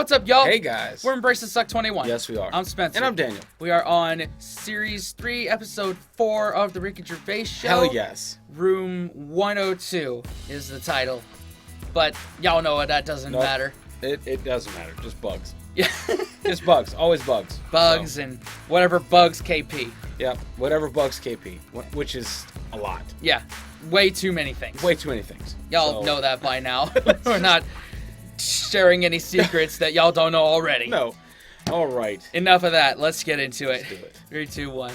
What's up, y'all? Hey, guys. We're Embrace the Suck 21. Yes, we are. I'm Spencer. And I'm Daniel. We are on Series 3, Episode 4 of The Ricky Gervais Show. Hell yes. Room 102 is the title. But y'all know that doesn't matter. It doesn't matter. Just bugs. Yeah. Just bugs. Always bugs. Bugs and whatever bugs KP. Yep. Whatever bugs KP, which is a lot. Yeah. Way too many things. Way too many things. Y'all know that by now. We're not sharing any secrets that y'all don't know already. No. All right. Enough of that. Let's get into it. Let's do it. 3, 2, 1.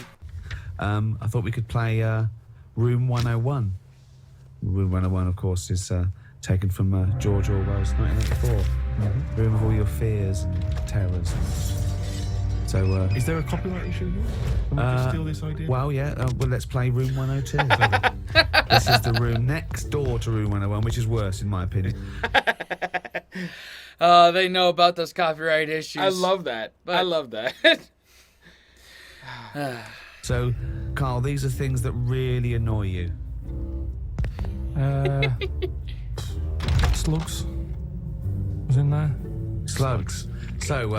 I thought we could play Room 101. Room 101, of course, is taken from George Orwell's 1984. Room of all your fears and terrors. So, is there a copyright issue here? Can we just steal this idea? Well, yeah. Well, let's play Room 102. This is the room next door to Room 101, which is worse, in my opinion. They know about those copyright issues. I love that. But- I love that. So, Carl, these are things that really annoy you. Slugs was in there. Slugs. So,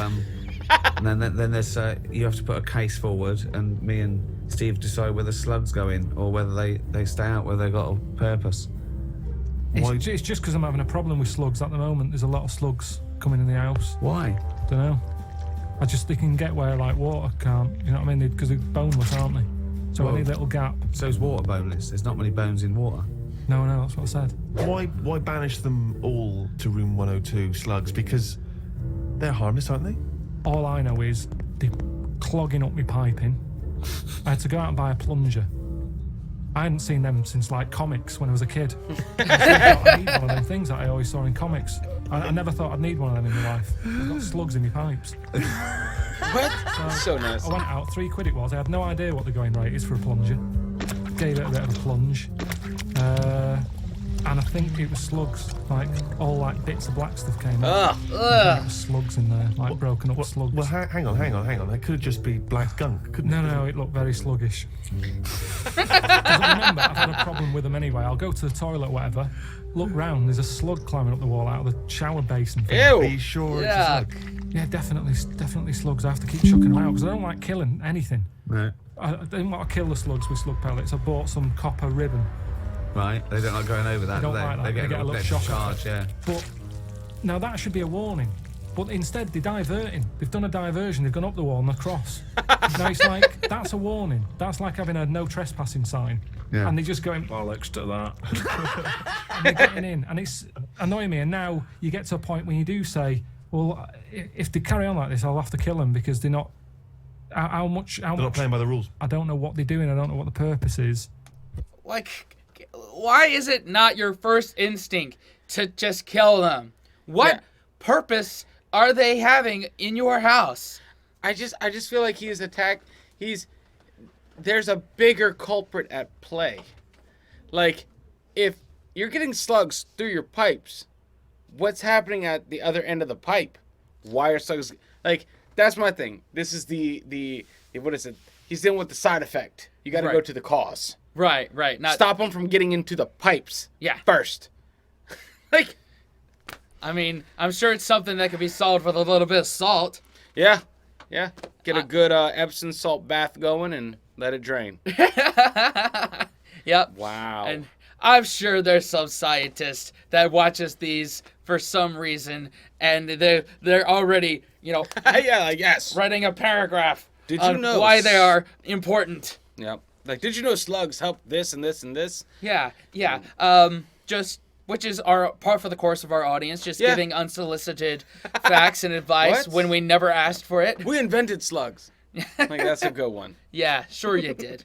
and then there's you have to put a case forward, and me and Steve decide whether slugs go in or whether they stay out, whether they got a purpose. It's just because I'm having a problem with slugs at the moment. There's a lot of slugs coming in the house. Why? Don't know. They can get where like water can't. You know what I mean? Because they're boneless, aren't they? So I need a little gap. So's water boneless. There's not many bones in water. No, that's what I said. Why banish them all to room 102 slugs? Because they're harmless, aren't they? All I know is they're clogging up my piping. I had to go out and buy a plunger. I hadn't seen them since like comics when I was a kid. I need one of them things that I always saw in comics. I never thought I'd need one of them in my life. I've got slugs in my pipes. What? So nice. I went out, £3 it was. I had no idea what the going rate is for a plunger. Gave it a bit of a plunge. And I think it was slugs. Like, all like bits of black stuff came out. There was slugs in there, like broken up slugs. Well, hang on. That could just be black gunk, couldn't it? No, it looked very sluggish. Because I remember I've had a problem with them anyway. I'll go to the toilet or whatever, look round, there's a slug climbing up the wall out of the shower basin thing. Ew. Are you sure it's a slug? Yeah, definitely slugs. I have to keep chucking them out because I don't like killing anything. No. I didn't want to kill the slugs with slug pellets. I bought some copper ribbon. Right. They don't like going over that, They don't do they? like that. They get a little shock charge, yeah. But now that should be a warning. But instead they're diverting. They've done a diversion. They've gone up the wall and across. Now it's like, that's a warning. That's like having a no trespassing sign. Yeah. And they're just going, bollocks to that. And they're getting in. And it's annoying me. And now you get to a point when you do say, well, if they carry on like this, I'll have to kill them because they're not... How much... They're not playing by the rules. I don't know what they're doing. I don't know what the purpose is. Like, why is it not your first instinct to just kill them? What purpose are they having in your house? I just feel like he is attacked. There's a bigger culprit at play. Like, if you're getting slugs through your pipes, what's happening at the other end of the pipe? Why are slugs... Like, that's my thing. This is the what is it? He's dealing with the side effect. You got to go to the cause. Right. Not Stop him from getting into the pipes. Yeah. First. Like, I mean, I'm sure it's something that could be solved with a little bit of salt. yeah. Get a good Epsom salt bath going and let it drain. Yep. Wow. And I'm sure there's some scientist that watches these for some reason, and they're already, yes. writing a paragraph Did you on know why they are important. Yep. Like, did you know slugs help this and this and this? Yeah. Which is our part for the course of our audience, just giving unsolicited facts and advice What? when we never asked for it. We invented slugs. Like, that's a good one. Yeah, sure you did.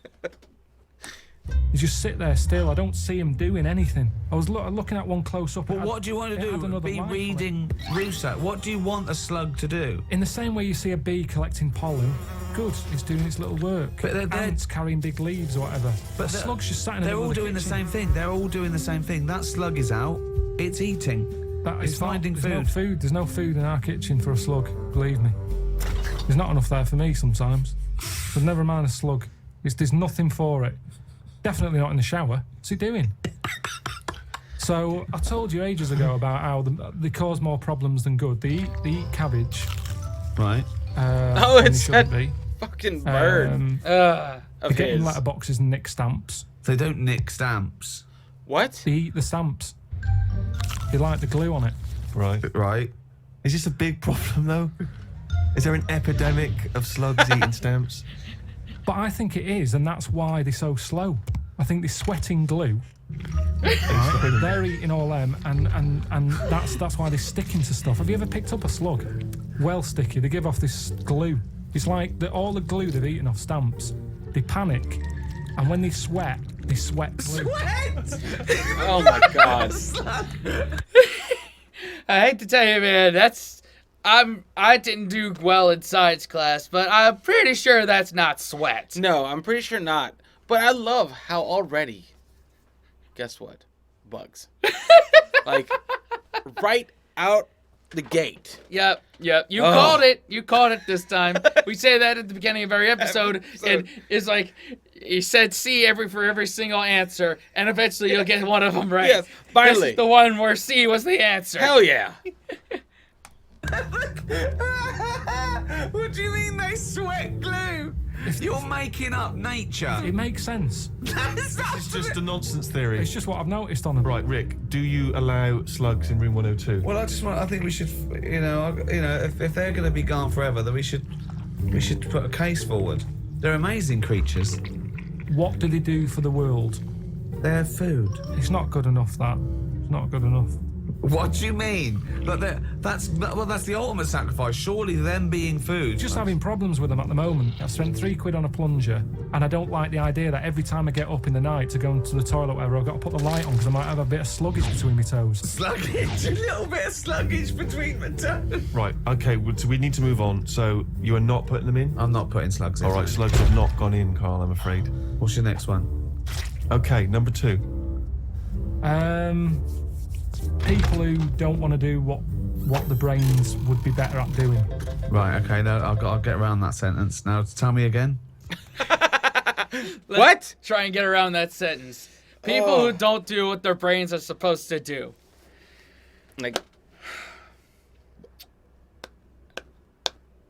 You just sit there still. I don't see him doing anything. I was looking at one close up. But what do you want to do? Be reading Rousseau. What do you want a slug to do? In the same way you see a bee collecting pollen, good, it's doing its little work. But ants carrying big leaves or whatever. But the slug's just sat in the They're middle all of the doing the kitchen. same thing. They're all doing the same thing. That slug is out. It's eating. It's finding food. There's no food in our kitchen for a slug, believe me. There's not enough there for me sometimes. But never mind a slug. There's nothing for it. Definitely not in the shower. What's he doing? So I told you ages ago about how they cause more problems than good. They eat cabbage. Right. Oh, when they it's shouldn't that be. fucking bird Ugh. They of get in his. letterboxes and nick stamps. They don't nick stamps. What? They eat the stamps. They like the glue on it. Right. Right. Is this a big problem though? Is there an epidemic of slugs eating stamps? But I think it is, and that's why they're so slow. I think they're sweating glue. Right? They're eating all them, and that's why they're sticking to stuff. Have you ever picked up a slug? Well sticky. They give off this glue. It's like all the glue they've eaten off stamps. They panic, and when they sweat glue. Sweat! Oh my god. I hate to tell you, man, I didn't do well in science class, but I'm pretty sure that's not sweat. No, I'm pretty sure not. But I love how already, guess what? Bugs. Like, right out the gate. Yep. You called it. You called it this time. We say that at the beginning of every episode, and it's like you said C for every single answer, and eventually you'll get one of them right. Yes, finally. This is the one where C was the answer. Hell yeah. What do you mean they sweat glue? You're making up nature. It makes sense. It's just a nonsense theory. It's just what I've noticed on them. Right, Rick, do you allow slugs in room 102? Well, I think we should, if they're going to be gone forever, then we should put a case forward. They're amazing creatures. What do they do for the world? They're food. It's not good enough, that. It's not good enough. What do you mean? But that's the ultimate sacrifice. Surely them being food. Just having problems with them at the moment. I've spent £3 on a plunger, and I don't like the idea that every time I get up in the night to go into the toilet or whatever, I've got to put the light on because I might have a bit of sluggish between my toes. Sluggish, a little bit of sluggish between the toes. Right, okay, so we need to move on. So you are not putting them in? I'm not putting slugs in. All right, slugs have not gone in, Carl, I'm afraid. What's your next one? Okay, number 2. People who don't want to do what the brains would be better at doing. Right, okay, no, I'll get around that sentence. Now, tell me again. What? Try and get around that sentence. People who don't do what their brains are supposed to do. Like,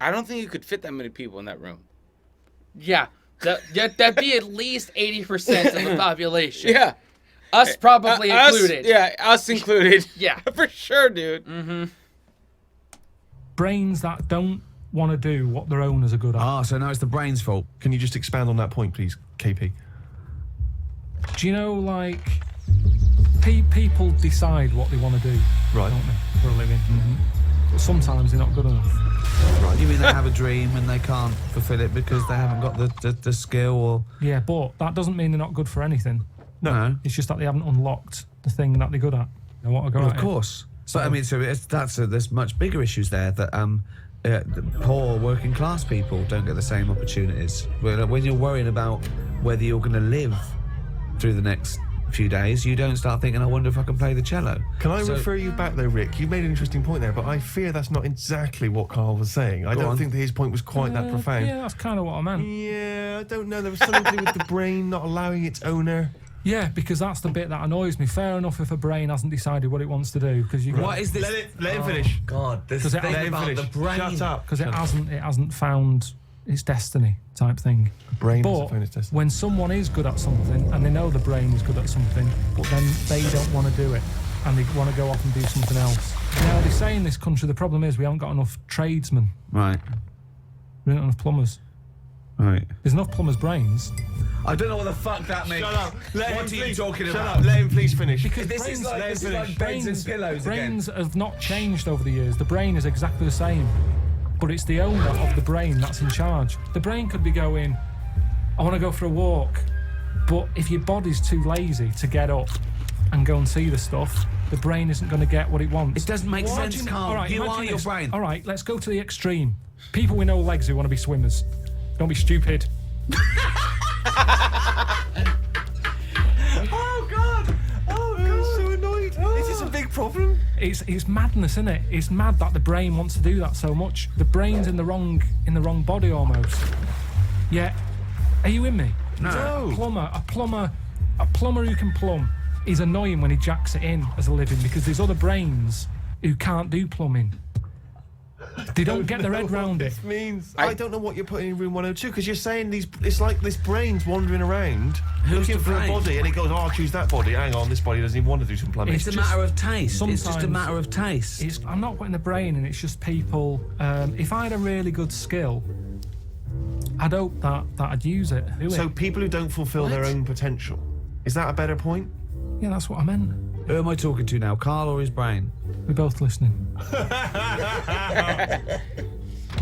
I don't think you could fit that many people in that room. Yeah. That'd be at least 80% of the population. Yeah. Us probably included. Us included. Yeah. For sure, dude. Mm-hmm. Brains that don't want to do what their owners are good at. Ah, so now it's the brain's fault. Can you just expand on that point, please, KP? Do you know, like, people decide what they want to do, Right. don't they, for a living? But sometimes they're not good enough. Right. You mean they have a dream and they can't fulfill it because they haven't got the skill or... Yeah, but that doesn't mean they're not good for anything. No. It's just that they haven't unlocked the thing that they're good at. They want to go Well, at of course. So I mean, there's much bigger issues there that the poor working class people don't get the same opportunities. When you're worrying about whether you're going to live through the next few days, you don't start thinking, I wonder if I can play the cello. Can I refer you back though, Rick? You made an interesting point there, but I fear that's not exactly what Carl was saying. I don't think that his point was quite that profound. Yeah, that's kind of what I meant. Yeah, I don't know. There was something to do with the brain not allowing its owner. Yeah, because that's the bit that annoys me. Fair enough if a brain hasn't decided what it wants to do, because you. What is this? Let him finish. God, this 'Cause it thing hasn't about finish. the brain. Shut up. Because it hasn't found its destiny type thing. The brain But hasn't found its destiny. when someone is good at something and they know the brain is good at something, but then they don't want to do it and they want to go off and do something else. Now they say in this country the problem is we haven't got enough tradesmen. Right, We don't have enough plumbers. right. There's enough plumbers' brains. I don't know what the fuck that means. Shut up. What are you talking Shut about? up. Let him please finish. Because This is like beds and pillows again. brains have not changed over the years. The brain is exactly the same, but it's the owner of the brain that's in charge. The brain could be going, I want to go for a walk, but if your body's too lazy to get up and go and see the stuff, the brain isn't going to get what it wants. It doesn't make sense, Carl. All right, You imagine are your this. brain. All right, let's go to the extreme. People with no legs who want to be swimmers. Don't be stupid. Oh God! Oh I'm God! so annoyed. Is this a big problem? It's madness, isn't it? It's mad that the brain wants to do that so much. The brain's in the wrong body almost. Yeah. Are you with me? No. A plumber who can plumb is annoying when he jacks it in as a living because there's other brains who can't do plumbing. They don't get their head round it. This means I don't know what you're putting in room 102 because you're saying it's like this brain's wandering around looking for a body and it goes, I'll choose that body. Hang on, this body doesn't even want to do some plumbing. It's a matter of taste. It's just a matter of taste. I'm not putting the brain in. It's just people. If I had a really good skill, I'd hope that I'd use it. So people who don't fulfil their own potential. Is that a better point? Yeah, that's what I meant. Who am I talking to now, Carl or his brain? We're both listening.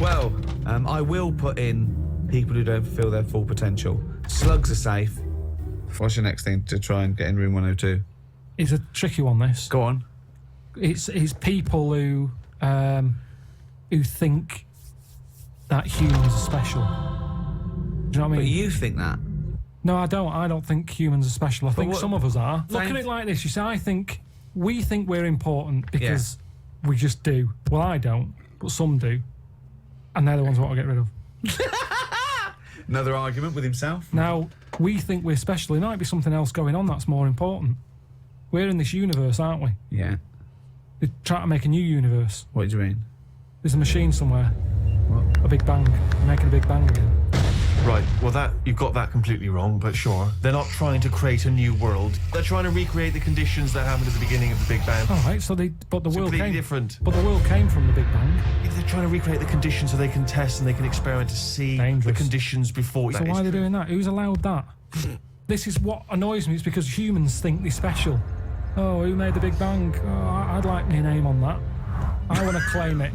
Well, I will put in people who don't fulfill their full potential. Slugs are safe. What's your next thing to try and get in room 102? It's a tricky one, this. Go on. It's people who think that humans are special. Do you know what I mean? But you think that? No, I don't. I don't think humans are special. I think what- some of us are. Look at it like this. You see, we think we're important because we just do. Well, I don't, but some do. And they're the ones I want to get rid of. Another argument with himself. Now, we think we're special. There might be something else going on that's more important. We're in this universe, aren't we? Yeah. They're trying to make a new universe. What do you mean? There's a machine somewhere. What? A big bang. They're making a big bang again. Right, well you've got that completely wrong, but sure. They're not trying to create a new world. They're trying to recreate the conditions that happened at the beginning of the Big Bang. All right, but the world completely came different. But the world came from the Big Bang. Yeah, they're trying to recreate the conditions so they can test and they can experiment to see Dangerous. the conditions before. So why are they doing that? Who's allowed that? This is what annoys me. It's because humans think they're special. Oh, who made the Big Bang? Oh, I'd like my name on that. I want to claim it.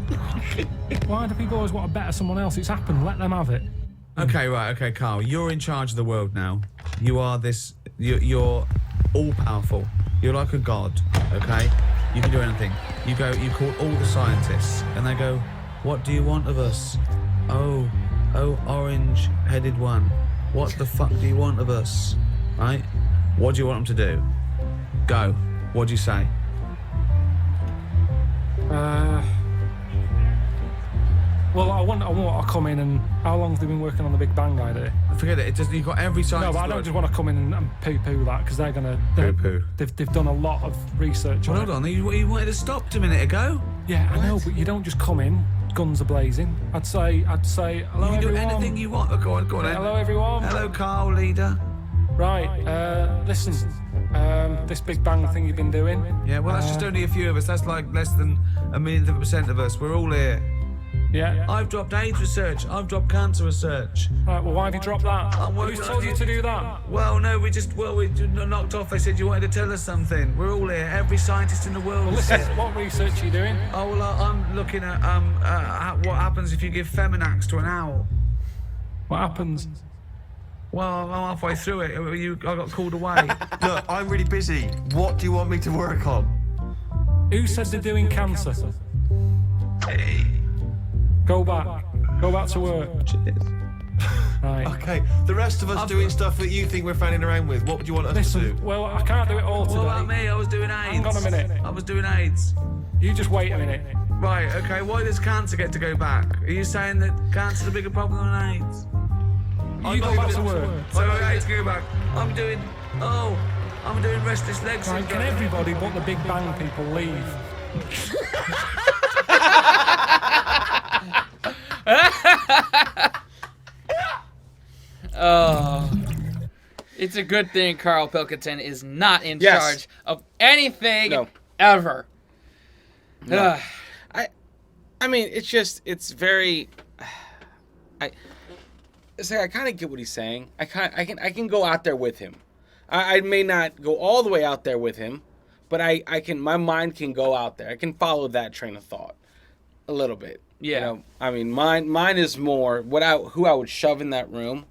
Why do people always want to better someone else? It's happened. Let them have it. Okay, right, okay, Carl. You're in charge of the world now. You are this... You're all-powerful. You're like a god, okay? You can do anything. You call all the scientists, and they go, what do you want of us? Oh, orange-headed one. What the fuck do you want of us? Right? What do you want them to do? Go. What do you say? Well, I want to come in and... How long have they been working on the Big Bang idea? Forget it. You've got every No, scientist... but I don't just want to come in and poo-poo that, because they're going to... Poo-poo. They've done a lot of research Well, on hold it. on. You wanted to stop a minute ago. Yeah, I know, but you don't just come in, guns are blazing. I'd say, hello, You can do everyone. anything you want. Go on then. Hello, everyone. Hello, Carl, leader. Right, listen, this Big Bang thing you've been doing. Yeah, well, that's just only a few of us. That's like less than 1,000,000% of us. We're all here. Yeah. I've dropped AIDS research. I've dropped cancer research. Right, well, why have you dropped that? working Who's on told you to do that? Well, no, we knocked off. They said you wanted to tell us something. We're all here. Every scientist in the world. Well, is listen, here. what research are you doing? Oh, well, I'm looking at what happens if you give Feminax to an owl. What happens? Well, I'm halfway through it. I got called away. Look, I'm really busy. What do you want me to work on? Who said they're doing cancer? Go back to work. Right. Okay, the rest of us doing stuff that you think we're fanning around with. What would you want us to Listen, do? well, I can't do it all What about today. me? I was doing AIDS. Hang on a minute. I was doing AIDS. You just wait a minute. Right, okay, why does cancer get to go back? Are you saying that cancer's a bigger problem than AIDS? You go back to work. Wait, AIDS, go back. I'm doing restless legs. Right, can everybody but the Big Bang people leave? Oh. It's a good thing Carl Pilkington is not in Yes. charge of anything No. ever. No. I mean, it's very. I kind of get what he's saying. I can go out there with him. I may not go all the way out there with him, but I can. My mind can go out there. I can follow that train of thought a little bit. Yeah. You know, I mean, mine is more who I would shove in that room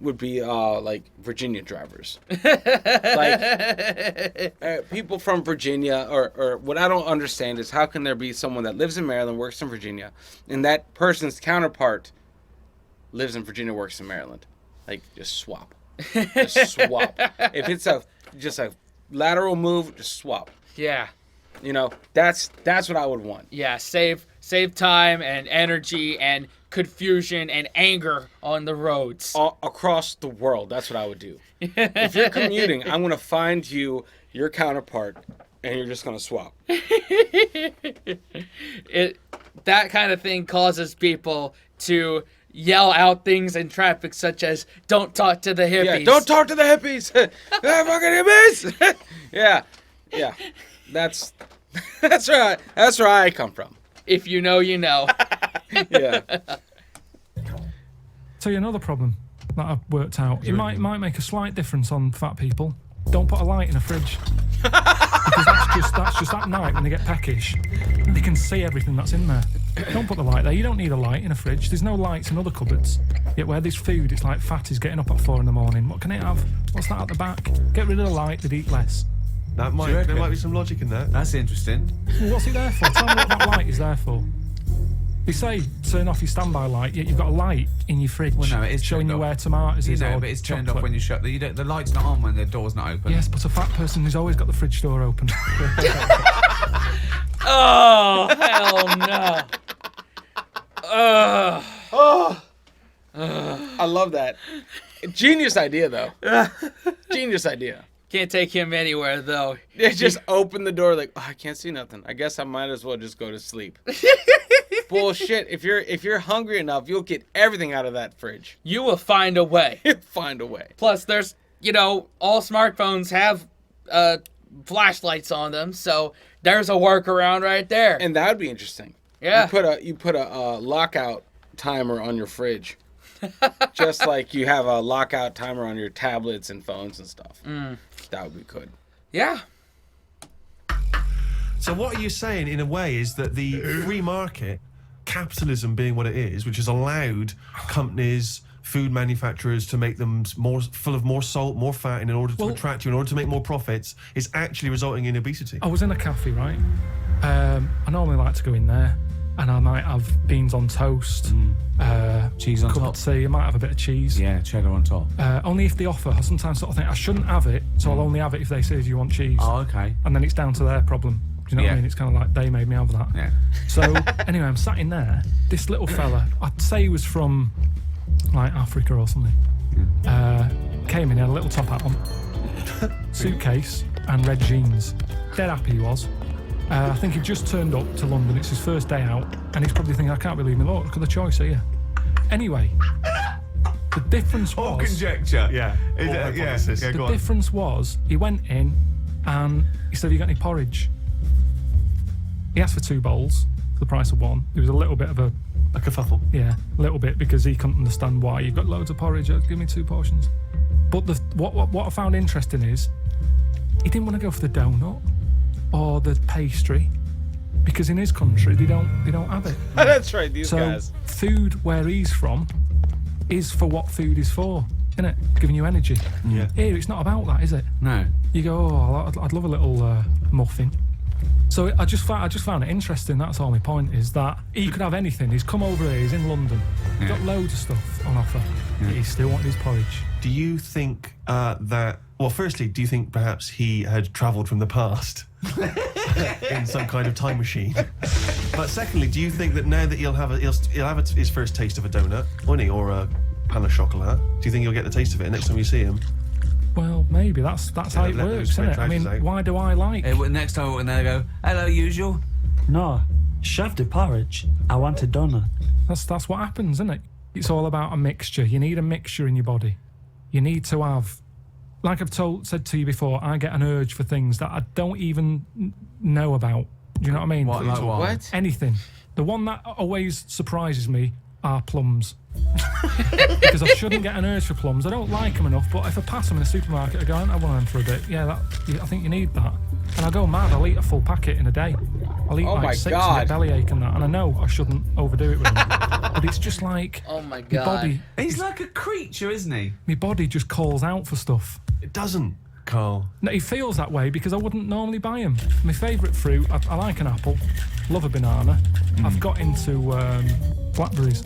would be like Virginia drivers, like people from Virginia, or what I don't understand is how can there be someone that lives in Maryland, works in Virginia, and that person's counterpart lives in Virginia, works in Maryland, like just swap. If it's just a lateral move, just swap. Yeah. You know, that's what I would want. Yeah, save time and energy and confusion and anger on the roads. Across the world, that's what I would do. If you're commuting, I'm going to find you your counterpart, and you're just gonna swap. That kind of thing causes people to yell out things in traffic, such as "Don't talk to the hippies." Yeah, don't talk to the hippies. They're fucking hippies. yeah. That's right. That's where I come from. If you know, you know. Yeah. Tell you another problem that I've worked out. It might make a slight difference on fat people. Don't put a light in a fridge. Because that's just at night when they get peckish. They can see everything that's in there. Don't put the light there. You don't need a light in a fridge. There's no lights in other cupboards. Yet where there's food, it's like fatties getting up at 4 a.m. What can it have? What's that at the back? Get rid of the light, they'd eat less. There might be some logic in that. That's interesting. Well, what's it there for? Tell me what that light is there for. They say turn off your standby light, yet you've got a light in your fridge. Well, no, it is showing you turned where off. tomatoes is. But it's turned off chocolate. when you shut the light's not on when the door's not open. Yes, but a fat person who's always got the fridge door open. Oh, hell no. I love that. Genius idea, though. Genius idea. Can't take him anywhere, though. They just open the door like, I can't see nothing. I guess I might as well just go to sleep. Bullshit. If you're hungry enough, you'll get everything out of that fridge. You will find a way. Find a way. Plus, there's, all smartphones have flashlights on them, so there's a workaround right there. And that would be interesting. Yeah. You put a lockout timer on your fridge. Just like you have a lockout timer on your tablets and phones and stuff. That would be good. Yeah. So what are you saying, in a way, is that the free market, capitalism being what it is, which has allowed companies, food manufacturers to make them more full of more salt, more fat in order to attract you, in order to make more profits, is actually resulting in obesity? I was in a cafe, right? I normally like to go in there, and I might have beans on toast, cheese on cup top. of tea. I might have a bit of cheese. Yeah, cheddar on top. Only if they offer. I sometimes sort of think I shouldn't have it, so I'll only have it if they say, "Do you want cheese?" Oh, okay. And then it's down to their problem. Do you know what I Yeah. mean? It's kind of like they made me have that. Yeah. So anyway, I'm sat in there. This little fella, I'd say he was from like Africa or something. Came in, he had a little top hat on, suitcase, and red jeans. Dead happy he was. I think he just turned up to London. It's his first day out, and he's probably thinking, I can't believe me. Look at the choice here. Anyway, the difference was... All conjecture. Yeah. Hypothesis. Yeah, The go on. difference was, he went in, and he said, have you got any porridge? He asked for 2 bowls for the price of 1. It was a little bit of a kerfuffle. Yeah, a little bit, because he couldn't understand why. You've got loads of porridge, give me 2 portions. But what I found interesting is, he didn't want to go for the donut or the pastry, because in his country they don't have it. That's right, these So guys. food where he's from is for what food is for, isn't it? Giving you energy. Yeah. Here it's not about that, is it? No. You go, I'd love a little muffin. So I just found it interesting. That's all my point is, that he could have anything. He's come over here. He's in London. He's got loads of stuff on offer. But he still wanted his porridge. Do you think that... Well, firstly, do you think perhaps he had travelled from the past in some kind of time machine? But secondly, do you think that now that he'll have his first taste of a donut, won't he, or a pain au chocolat, do you think he'll get the taste of it next time you see him? Well, maybe that's how it let works, those isn't it? red I mean, trousers out. why do I like? Next time when they go, hello, usual. No, shove the porridge. I want a donut. That's what happens, isn't it? It's all about a mixture. You need a mixture in your body. You need to have, like I've said to you before, I get an urge for things that I don't even know about. Do you know what I mean? What, like what? What? Anything. The one that always surprises me are plums. Because I shouldn't get an urge for plums. I don't like them enough, but if I pass them in a supermarket, I go, I want them for a bit. Yeah, I think you need that. And I go mad. I'll eat a full packet in a day. I'll eat Oh my like 6 and God. get bellyache and that. And I know I shouldn't overdo it with them. But it's just like, Oh my my god. body, He's like a creature, isn't he? my body just calls out for stuff. It doesn't, Carl. No, he feels that way because I wouldn't normally buy them. My favourite fruit, I like an apple, love a banana. I've got into blackberries.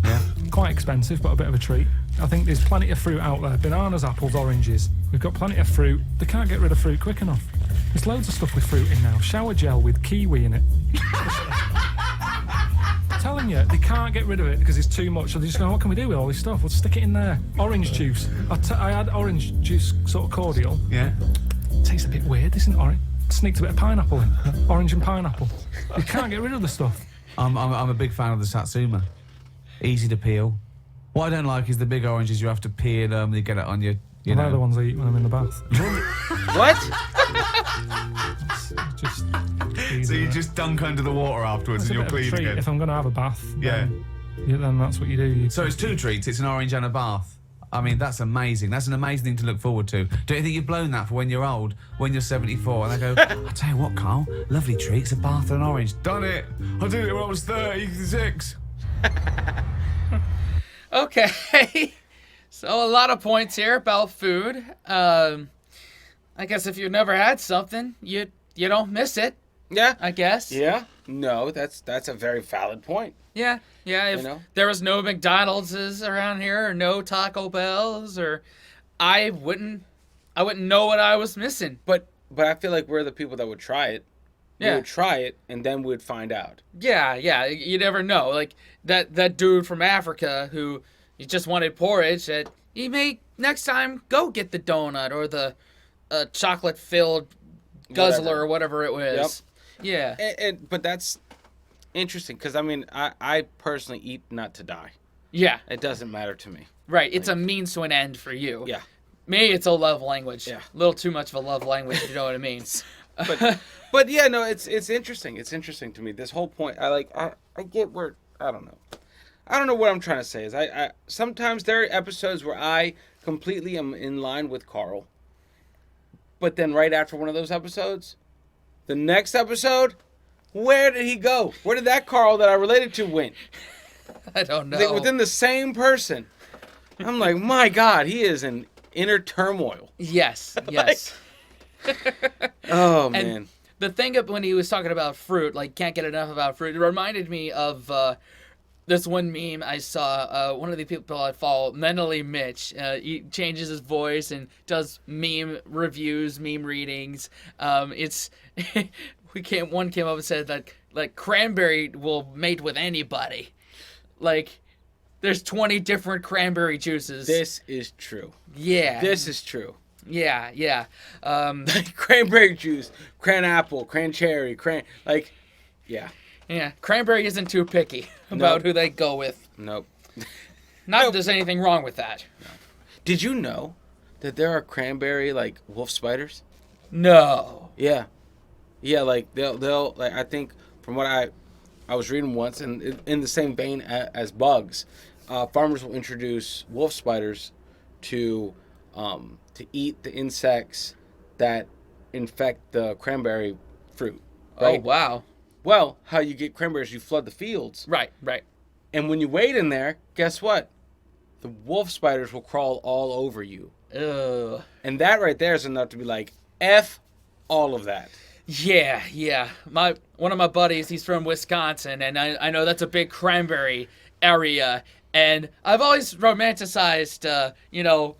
Yeah. Quite expensive, but a bit of a treat. I think there's plenty of fruit out there. Bananas, apples, oranges. We've got plenty of fruit. They can't get rid of fruit quick enough. There's loads of stuff with fruit in now. Shower gel with kiwi in it. I'm telling you, they can't get rid of it because it's too much. So they just go, what can we do with all this stuff? We'll stick it in there. Orange juice. I had orange juice sort of cordial. Yeah. tastes a bit weird. This isn't orange. Sneaked a bit of pineapple in. Orange and pineapple. You can't get rid of the stuff. I'm a big fan of the Satsuma. Easy to peel. What I don't like is the big oranges. You have to peel them. You get it on your. You They're the know. ones I eat when I'm in the bath. What? Just So you just dunk under the water afterwards It's and a you're bit of a clean treat. again. If I'm going to have a bath, Yeah. then that's what you do. So it's 2 treats. It's an orange and a bath. I mean, that's amazing. That's an amazing thing to look forward to. Don't you think you've blown that for when you're old, when you're 74? And I go, I tell you what, Carl, lovely treat. It's a bath and an orange. Done it. I did it when I was 36. Okay. So a lot of points here about food. I guess if you've never had something, you don't miss it, Yeah. I guess. Yeah. No, that's a very valid point. Yeah. If You know? there was no McDonald's around here or no Taco Bells, or I wouldn't know what I was missing. But I feel like we're the people that would try it. We Yeah. would try it, and then we'd find out. Yeah, you never know. Like that dude from Africa who you just wanted porridge, that he may next time go get the donut or the chocolate filled guzzler or whatever it was. Yeah. But that's interesting because I mean I personally eat not to die. Yeah. It doesn't matter to me. Right. It's a means to an end for you. Yeah. Me, it's a love language. Yeah. A little too much of a love language, if you know what I mean. But yeah, no, it's interesting. It's interesting to me. This whole point, I get where I don't know what I'm trying to say. Is I sometimes there are episodes where I completely am in line with Carl, but then right after one of those episodes, the next episode, where did he go? Where did that Carl that I related to went? I don't know. Within the same person. I'm like, my God, he is in inner turmoil. Yes. Oh And man. the thing of when he was talking about fruit, like can't get enough about fruit, it reminded me of this one meme I saw. One of the people I follow, Mentally Mitch, he changes his voice and does meme reviews, meme readings. It's one came up and said that like cranberry will mate with anybody. Like there's 20 different cranberry juices. This is true. Yeah. This is true. Yeah. Cranberry juice, cran apple, cran cherry, yeah. Yeah. Cranberry isn't too picky about who they go with. Nope. Not that there's anything wrong with that. Did you know that there are cranberry wolf spiders? No. Yeah. Yeah, like they'll like I think from what I was reading once, and in the same vein as bugs, farmers will introduce wolf spiders to eat the insects that infect the cranberry fruit. Right? Oh, wow. Well, how you get cranberries, you flood the fields. Right. And when you wait in there, guess what? The wolf spiders will crawl all over you. Ugh. And that right there is enough to be like, F all of that. Yeah. One of my buddies, he's from Wisconsin, and I know that's a big cranberry area. And I've always romanticized,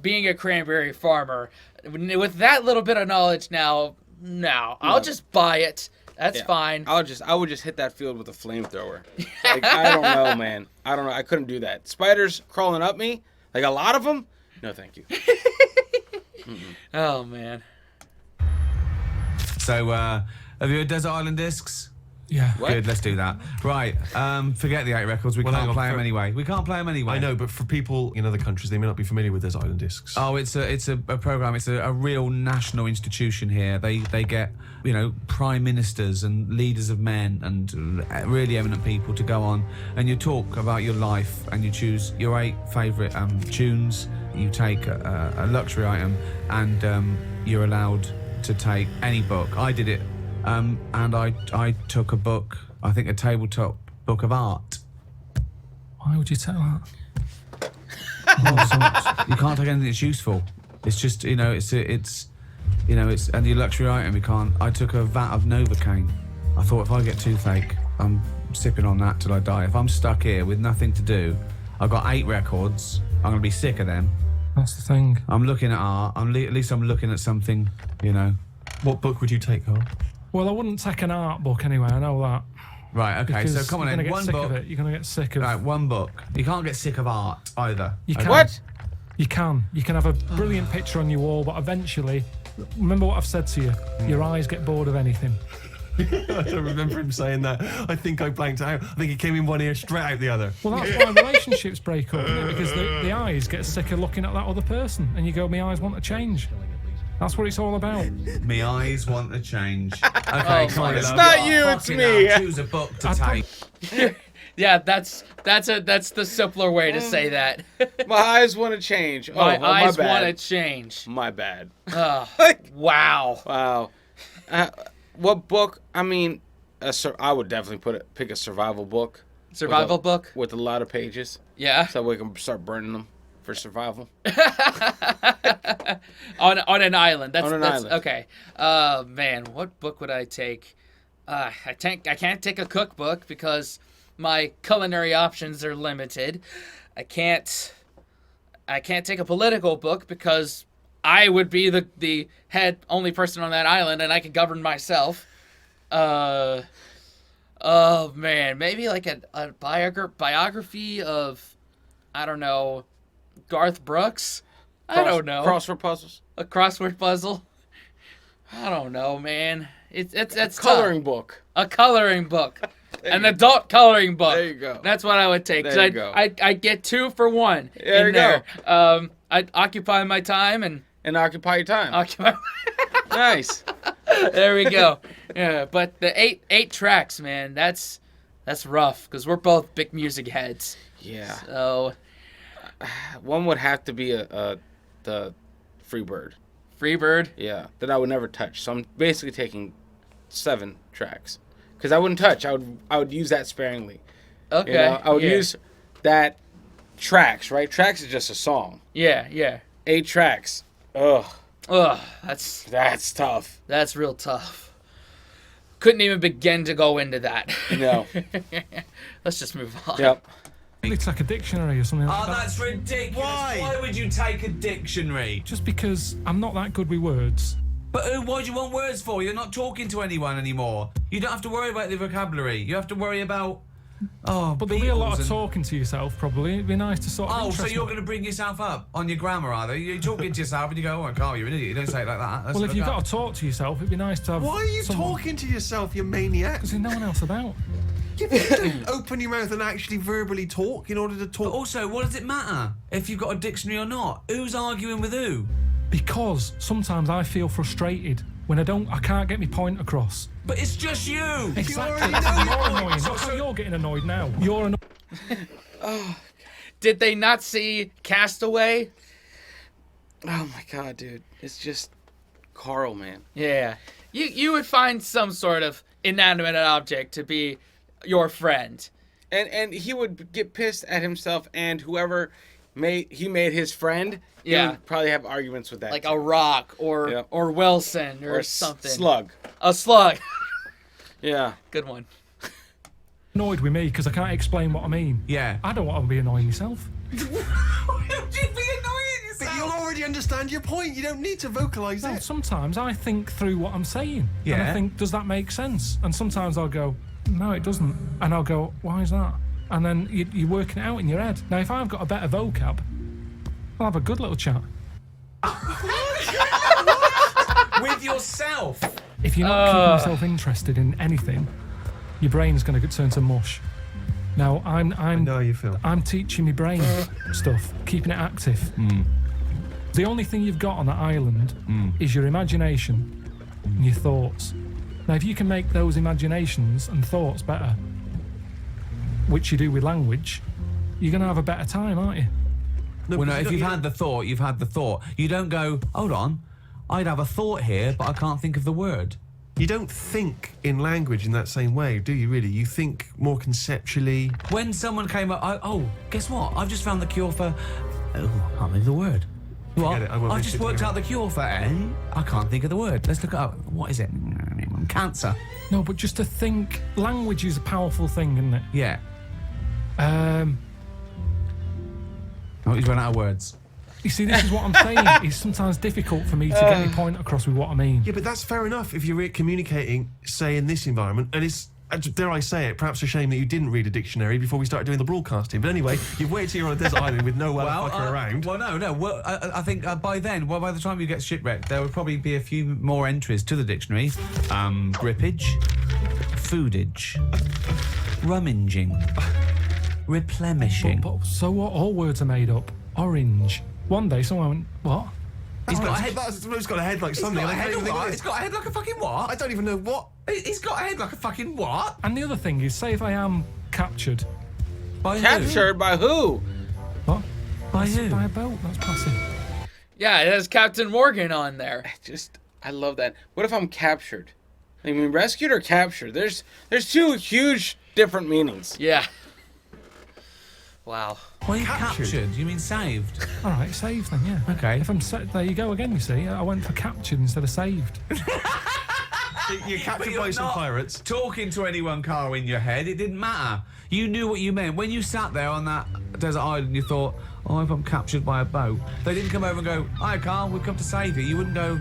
being a cranberry farmer. With that little bit of knowledge now, I'll just buy it. That's fine. I would just hit that field with a flamethrower. Like, I don't know, man. I don't know. I couldn't do that. Spiders crawling up me, like a lot of them. No, thank you. Oh man. So, have you heard Desert Island Discs? Yeah. What? Good, let's do that. Right, forget the 8 records. We Well, hang can't on, play them for- anyway. We can't play them anyway. I know, but for people in other countries, they may not be familiar with those island discs. Oh, it's a program. It's a real national institution here. They get prime ministers and leaders of men and really eminent people to go on, and you talk about your life and you choose your 8 favourite tunes. You take a luxury item and you're allowed to take any book. I did it, and I took a book. I think a tabletop book of art. Why would you take that? You can't take anything that's useful. It's just it's and your luxury item. You can't. I took a vat of Novocaine. I thought if I get toothache, I'm sipping on that till I die. If I'm stuck here with nothing to do, I've got 8 records. I'm gonna be sick of them. That's the thing. I'm looking at art. At least I'm looking at something. What book would you take, Carl? Well, I wouldn't take an art book anyway. I know that. Right. Okay. Because So come on you're then. gonna get One sick book. of it. You're gonna get sick of. Right. One book. You can't get sick of art either. You Okay? can. What? You can have a brilliant picture on your wall, but eventually Remember what I've said to you. Your eyes get bored of anything. I don't remember him saying that. I think I blanked out. I think he came in one ear, straight out the other. Well, that's why relationships break up, isn't it? Because the eyes get sick of looking at that other person, and you go, my eyes want to change. That's what it's all about. Me eyes want to change. Okay, come on, It's love. not you, it's Fucking me. hell, choose a book to take. Yeah, that's the simpler way to say that. My eyes want to change. My eyes my bad. want to change. My bad. Oh, wow. Wow. What book? I mean, I would definitely pick a survival book. Survival book? With a lot of pages. Yeah. So we can start burning them for survival. on an island. That's island. Okay. Man, what book would I take? I can't take a cookbook because my culinary options are limited. I can't take a political book because I would be the head only person on that island and I could govern myself. Oh man, maybe like a biography of, I don't know, Garth Brooks? I don't know. Crossword puzzles. A crossword puzzle? I don't know, man. It's Coloring tough. book. A coloring book. An adult coloring book. There you go. That's what I would take. There you go. I'd get 2 for 1 There in you there. I'd occupy my time and occupy your time. occupy. Nice. There we go. Yeah, but the eight tracks, man, that's rough because we're both big music heads. Yeah. So One would have to be the Freebird. Freebird. Yeah. That I would never touch. So I'm basically taking 7 tracks. Because I wouldn't touch. I would use that sparingly. Okay. You know? I would yeah. use that tracks, right? Tracks is just a song. Yeah. 8 tracks. Ugh. Ugh, That's tough. that's real tough. Couldn't even begin to go into that. No. Let's just move on. Yep. It's like a dictionary or something like Oh, that. that's ridiculous. Why? Why would you take a dictionary? Just because I'm not that good with words. But what do you want words for? You're not talking to anyone anymore. You don't have to worry about the vocabulary. You have to worry about... Oh, But there'll be a lot of Beatles and- talking to yourself, probably. It'd be nice to sort of Oh, so interest you're me. going to bring yourself up on your grammar, are they? You're talking to yourself and you go, oh, Carl, you're an idiot. You don't say it like that. Let's Well, if look you've up. got to talk to yourself, it'd be nice to have Why are you someone- talking to yourself, you maniac? Because there's no one else about. You don't open your mouth and actually verbally talk in order to But talk. also, what does it matter if you've got a dictionary or not? Who's arguing with who? Because sometimes I feel frustrated when I can't get my point across. But it's just you. Exactly. already know your You're point. annoying. That's how you're getting annoyed now. You're annoying. Did they not see Castaway? Oh my god, dude. It's just Carl, man. Yeah. You would find some sort of inanimate object to be your friend. And he would get pissed at himself and whoever made his friend. He Yeah. would probably have arguments with that. Like too. a rock or Yep. or Wilson or, or something. Slug. A slug. Yeah. Good one. Annoyed with me because I can't explain what I mean. Yeah. I don't want to be annoying myself. But you'll already understand your point. You don't need to vocalise Well, it. sometimes I think through what I'm saying. And Yeah. I think, does that make sense? And sometimes I'll go, no, it doesn't. And I'll go, why is that? And then you're working it out in your head. Now, if I've got a better vocab, I'll have a good little chat. With yourself. If you're not keeping yourself interested in anything, your brain's going to turn to mush. Now, I know how you feel. I'm teaching my brain stuff, keeping it active. The only thing you've got on that island is your imagination and your thoughts. Now, if you can make those imaginations and thoughts better, which you do with language, you're going to have a better time, aren't you? Well, no, but if you you've don't- had the thought, you've had the thought. You don't go, hold on, I'd have a thought here, but I can't think of the word. You don't think in language in that same way, do you really? You think more conceptually. When someone came up, guess what? I've just found the cure for... Oh, I can't think of the word. What? Forget it, I won't I've waste just your worked time. out the cure for... I can't think of the word. Let's look it up. What is it? Cancer. No, but just to think, language is a powerful thing, isn't it? Yeah. Um, Oh, he's run out of words. you see, this is what I'm saying. It's sometimes difficult for me to get my point across with what I mean. Yeah, but that's fair enough if you're communicating, say, in this environment, and it's dare I say it, perhaps a shame that you didn't read a dictionary before we started doing the broadcasting. But anyway, you've waited till you're on a desert island with no motherfucker around. Well, no. Well, I think by then, by the time you get shipwrecked, there would probably be a few more entries to the dictionary. Grippage, foodage, rummaging, replenishing. So what? All words are made up. Orange. One day someone went, what? He's got a head. It's got a head like something. It's got a head like a fucking what? I don't even know what. He's got a head like a fucking what? And the other thing is, say if I am captured. By Captured by who? What? By who? By a boat that's passing. Yeah, it has Captain Morgan on there. I love that. What if I'm captured? I mean, rescued or captured? There's two huge different meanings. Yeah. Wow. Well, you captured. You mean saved? All right, saved then, yeah. Okay. If I'm there you go again. You see, I went for captured instead of saved. You're captured by some pirates. Talking to anyone, Carl, in your head, it didn't matter. You knew what you meant. When you sat there on that desert island, you thought, oh, if I'm captured by a boat. They didn't come over and go, hi, Carl, we've come to save you. You wouldn't go,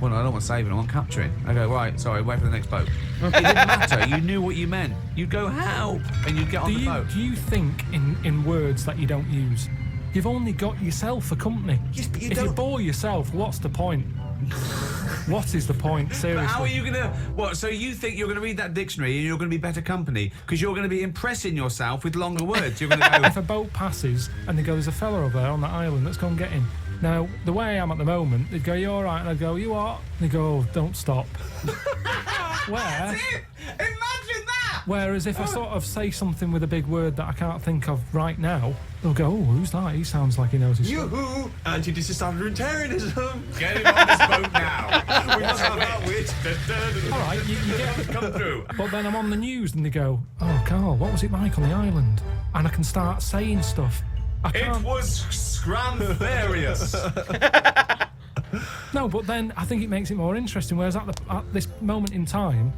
well, no, I don't want saving, I want capturing. I go, right, sorry, wait for the next boat. It didn't matter. You knew what you meant. You'd go, help, and you'd get on the boat. Do you think in words that you don't use? You've only got yourself for company. If you bore yourself, what's the point? What is the point? Seriously. But how are you going to... What, so you think you're going to read that dictionary and you're going to be better company? Because you're going to be impressing yourself with longer words. You're going to go... If a boat passes and they go, there's a fella over there on that island, let's go and get him. Now, the way I am at the moment, they'd go, you all right? And I'd go, you what? And they go, oh, don't stop. That's it! Imagine that! Whereas if I sort of say something with a big word that I can't think of right now, they'll go, oh, who's that? He sounds like he knows his stuff. Yoo-hoo! Anti-disestablishmentarianism! Get him on this boat now! We must have that wit. All right, you get it. Come through. But then I'm on the news and they go, oh, Carl, what was it like on the island? And I can start saying stuff. I can't... It was Cranberries. No, but then I think it makes it more interesting. Whereas at this moment in time,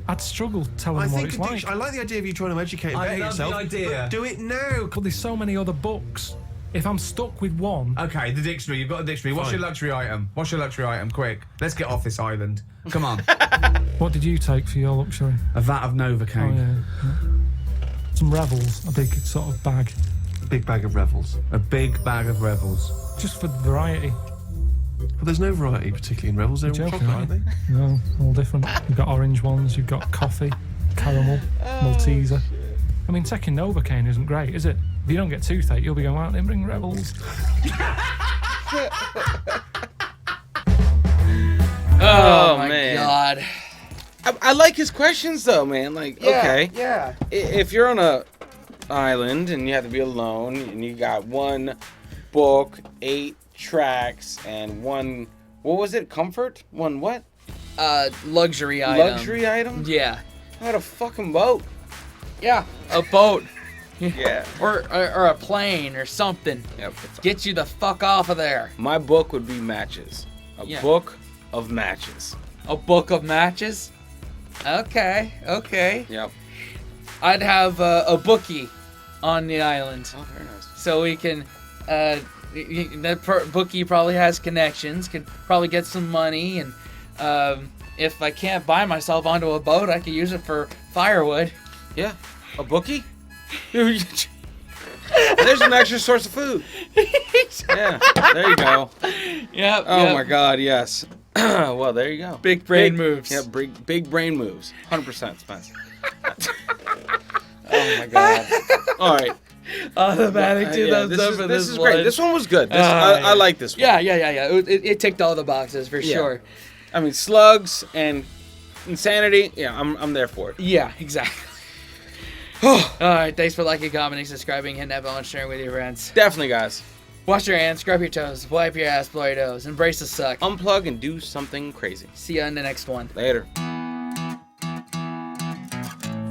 I'd struggle telling them what it's like. I like the idea of you trying to educate and better yourself. I love the idea. But do it now. But there's so many other books. If I'm stuck with one... Okay, the dictionary. You've got a dictionary. What's your luxury item? What's your luxury item? Quick. Let's get off this island. Come on. What did you take for your luxury? A vat of Novocaine. Oh, yeah. Some Revels. A big sort of bag. A big bag of Revels. A big bag of Revels. Just for variety. But there's no variety particularly in Revels. They're all chocolate, aren't they? No, all different. You've got orange ones, you've got coffee, caramel, Malteser. I mean, taking Novocaine isn't great, is it? If you don't get toothache, you'll be going, why don't they bring Revels? Oh, my man. God. I like his questions though, man. Like, okay, Yeah. if you're on a island and you have to be alone and you got one book, 8 tracks, and one, what was it? Comfort? One what? Luxury item. Luxury item? Yeah. I had a fucking boat. Yeah. A boat. Yeah. Or a plane or something. Yep. Get you the fuck off of there. My book would be matches. A book of matches. A book of matches? Okay. Yep. I'd have a bookie on the island. Oh, very nice. So we can, bookie probably has connections, could probably get some money, and if I can't buy myself onto a boat, I could use it for firewood. Yeah. A bookie? There's an extra source of food. Yeah. There you go. Yep. Oh my God, yes. Well, there you go. Big brain moves. Yeah, big brain moves. 100%, Spence. Oh my God. All right. Automatic do those this is great. This one was good. I like this one. Yeah. It ticked all the boxes for sure. I mean, slugs and insanity. Yeah, I'm there for it. Yeah, exactly. All right, thanks for liking, commenting, subscribing, hitting that bell, and sharing with your friends. Definitely, guys. Wash your hands, scrub your toes, wipe your ass, blow your nose, embrace the suck. Unplug and do something crazy. See ya in the next one. Later.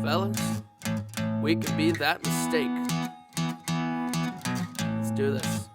Fellas, we can be that mistake. Let's do this.